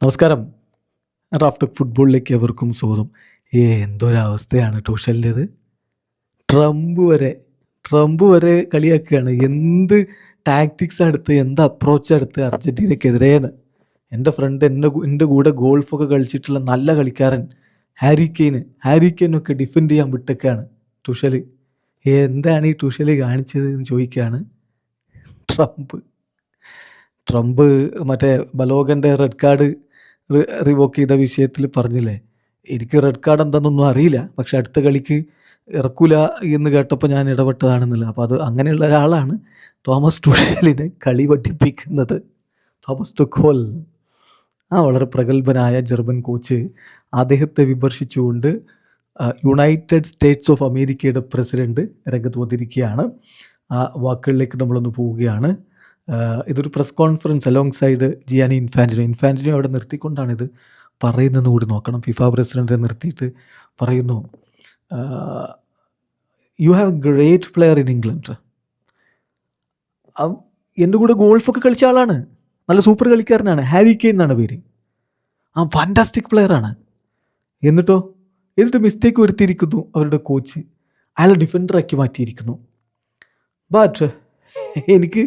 നമസ്കാരം. റാഫ്റ്റർ ഫുട്ബോളിലേക്ക് എവർക്കും സ്വാഗതം. എന്തൊരവസ്ഥയാണ് ട്യൂഷനിലേത്. ട്രംപ് വരെ കളിയാക്കുകയാണ്. എന്ത് ടാക്ടിക്സ് എടുത്ത്, എന്ത് അപ്രോച്ച് എടുത്ത് അർജൻറ്റീനയ്ക്കെതിരെയെന്ന്. എൻ്റെ ഫ്രണ്ട് എൻ്റെ കൂടെ ഗോൾഫൊക്കെ കളിച്ചിട്ടുള്ള നല്ല കളിക്കാരൻ ഹാരി കെയിനൊക്കെ ഡിഫെൻഡ് ചെയ്യാൻ വിട്ടൊക്കെയാണ് ട്യൂഷൽ. എന്താണ് ഈ ട്യൂഷൽ കാണിച്ചത് എന്ന് ചോദിക്കുകയാണ് ട്രംപ്. മറ്റേ ബലോഗൻ്റെ റെഡ് കാർഡ് റിവോക്ക് ചെയ്ത വിഷയത്തിൽ പറഞ്ഞില്ലേ, എനിക്ക് റെഡ് കാർഡ് എന്താണെന്നൊന്നും അറിയില്ല, പക്ഷെ അടുത്ത കളിക്ക് ഇറക്കൂല എന്ന് കേട്ടപ്പോൾ ഞാൻ ഇടപെട്ടതാണെന്നില്ല. അപ്പോൾ അത് അങ്ങനെയുള്ള ഒരാളാണ് തോമസ് ടൂഷലിനെ കളി പഠിപ്പിക്കുന്നത്. തോമസ് ടുഖോൽ, വളരെ പ്രഗത്ഭനായ ജർമ്മൻ കോച്ച്, അദ്ദേഹത്തെ വിമർശിച്ചുകൊണ്ട് യുണൈറ്റഡ് സ്റ്റേറ്റ്സ് ഓഫ് അമേരിക്കയുടെ പ്രസിഡന്റ് രംഗത്ത് വന്നിരിക്കുകയാണ്. ആ വാക്കുകളിലേക്ക് നമ്മളൊന്ന് പോവുകയാണ്. ഇതൊരു press conference alongside Gianni Infantino അവിടെ നിർത്തിക്കൊണ്ടാണിത് പറയുന്നതെന്ന് കൂടി നോക്കണം. ഫിഫ പ്രസിഡൻറ്റിനെ നിർത്തിയിട്ട് പറയുന്നു, you have a great player in England. എൻ്റെ കൂടെ ഗോൾഫൊക്കെ കളിച്ച ആളാണ്, നല്ല സൂപ്പർ കളിക്കാരനാണ്, ഹാരി കെയിൻ എന്നാണ് പേര്. ഫാൻറ്റാസ്റ്റിക് പ്ലെയറാണ്. എന്നിട്ട് മിസ്റ്റേക്ക് വരുത്തിയിരിക്കുന്നു അവരുടെ കോച്ച്, അയാളെ ഡിഫൻഡറാക്കി മാറ്റിയിരിക്കുന്നു. ബട്ട് എനിക്ക്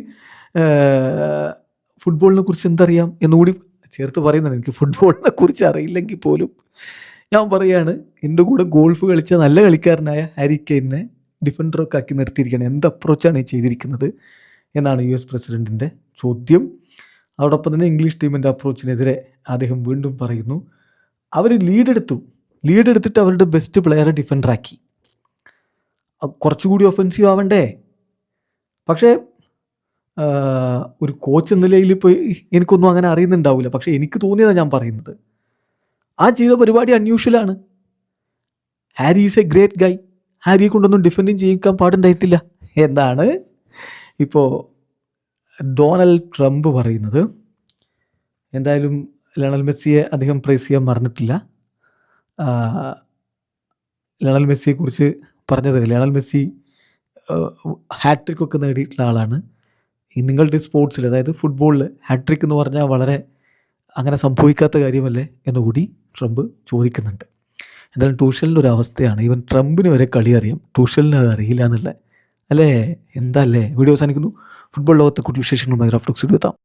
ഫുട്ബോളിനെ കുറിച്ച് എന്തറിയാം എന്നുകൂടി ചേർത്ത് പറയുന്നുണ്ട്. എനിക്ക് ഫുട്ബോളിനെ കുറിച്ച് അറിയില്ലെങ്കിൽ പോലും ഞാൻ പറയുകയാണ്, എൻ്റെ കൂടെ ഗോൾഫ് കളിച്ച നല്ല കളിക്കാരനായ ഹാരി കെയിനെ ഡിഫൻഡറൊക്കെ ആക്കി നിർത്തിയിരിക്കുകയാണ്. എന്ത് അപ്രോച്ചാണ് ഈ ചെയ്തിരിക്കുന്നത് എന്നാണ് US പ്രസിഡൻറ്റിൻ്റെ ചോദ്യം. അതോടൊപ്പം തന്നെ ഇംഗ്ലീഷ് ടീമിൻ്റെ അപ്രോച്ചിനെതിരെ അദ്ദേഹം വീണ്ടും പറയുന്നു, അവർ ലീഡ് എടുത്തിട്ട് അവരുടെ ബെസ്റ്റ് പ്ലെയറെ ഡിഫൻഡറാക്കി. കുറച്ചുകൂടി ഒഫൻസീവ് ആവണ്ടേ? പക്ഷേ ഒരു കോച്ച് എന്ന നിലയിൽ ഇപ്പോൾ എനിക്കൊന്നും അങ്ങനെ അറിയുന്നുണ്ടാവില്ല, പക്ഷേ എനിക്ക് തോന്നിയതാണ് ഞാൻ പറയുന്നത്. ആ ചെയ്ത പരിപാടി അൺയൂഷ്വലാണ്. ഹാരി ഈസ് എ ഗ്രേറ്റ് ഗൈ, ഹാരിയെ കൊണ്ടൊന്നും ഡിഫെൻഡിങ് ചെയ്യിക്കാൻ പാടുണ്ടായിട്ടില്ല എന്നാണ് ഇപ്പോൾ ഡൊണാൾഡ് ട്രംപ് പറയുന്നത്. എന്തായാലും ലയണൽ മെസ്സിയെ അദ്ദേഹം പ്രൈസ് ചെയ്യാൻ മറന്നിട്ടില്ല. ലയണൽ മെസ്സിയെക്കുറിച്ച് പറഞ്ഞത്, ലയണൽ മെസ്സി ഹാട്രിക്കൊക്കെ നേടിയിട്ടുള്ള ആളാണ്. ഈ നിങ്ങളുടെ സ്പോർട്സിൽ, അതായത് ഫുട്ബോളിൽ ഹാട്രിക് എന്ന് പറഞ്ഞാൽ വളരെ അങ്ങനെ സംഭവിക്കാത്ത കാര്യമല്ലേ എന്നുകൂടി ട്രംപ് ചോദിക്കുന്നുണ്ട്. എന്തായാലും ട്യൂഷലിൻ്റെ ഒരു അവസ്ഥയാണ്. ഈവൻ ട്രംപിന് വരെ കളി അറിയാം, ട്യൂഷലിന് അത് അറിയില്ല എന്നുള്ളത് അല്ലേ. എന്താ അല്ലേ. വീഡിയോ അവസാനിക്കുന്നു. ഫുട്ബോൾ ലോകത്തെ കുട്ടി വിശേഷങ്ങളുമായി റഫ്ലക്സ് എത്താം.